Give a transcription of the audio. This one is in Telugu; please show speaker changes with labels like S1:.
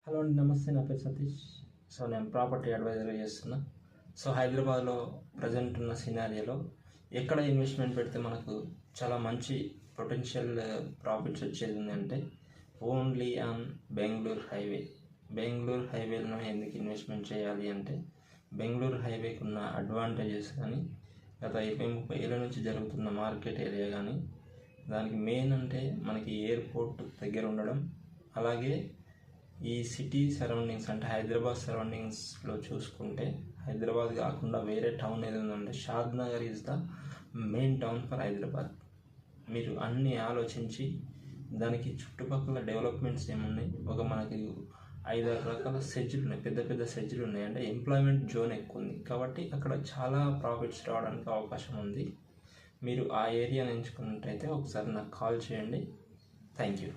S1: హలో అండి, నమస్తే. నా పేరు సతీష్. నేను ప్రాపర్టీ అడ్వైజర్గా చేస్తున్నా. హైదరాబాద్లో ప్రజెంట్ ఉన్న సినారియోలో ఎక్కడ ఇన్వెస్ట్మెంట్ పెడితే మనకు చాలా మంచి పొటెన్షియల్ ప్రాఫిట్స్ వచ్చేది ఉందంటే only on Bengaluru highway. Bengaluru హైవేలో ఎందుకు ఇన్వెస్ట్మెంట్ చేయాలి అంటే బెంగళూరు హైవేకి ఉన్న అడ్వాంటేజెస్ కానీ గత 20-30 ఏళ్ళ నుంచి జరుగుతున్న మార్కెట్ ఏరియా కానీ దానికి మెయిన్ అంటే మనకి ఎయిర్పోర్ట్ దగ్గర ఉండడం, అలాగే ఈ సిటీ సరౌండింగ్స్ అంటే హైదరాబాద్ సరౌండింగ్స్లో చూసుకుంటే హైదరాబాద్ కాకుండా వేరే టౌన్ ఏది ఉందంటే Shadnagar is the main town for Hyderabad. మీరు అన్నీ ఆలోచించి దానికి చుట్టుపక్కల డెవలప్మెంట్స్ ఏమున్నాయి, మనకి 5-6 రకాల సెజ్లు ఉన్నాయి, పెద్ద పెద్ద సెజ్లు ఉన్నాయి. అంటే ఎంప్లాయ్మెంట్ జోన్ ఎక్కువ ఉంది కాబట్టి అక్కడ చాలా ప్రాఫిట్స్ రావడానికి అవకాశం ఉంది. మీరు ఆ ఏరియాని ఎంచుకున్నట్టయితే ఒకసారి నాకు కాల్ చేయండి. Thank you.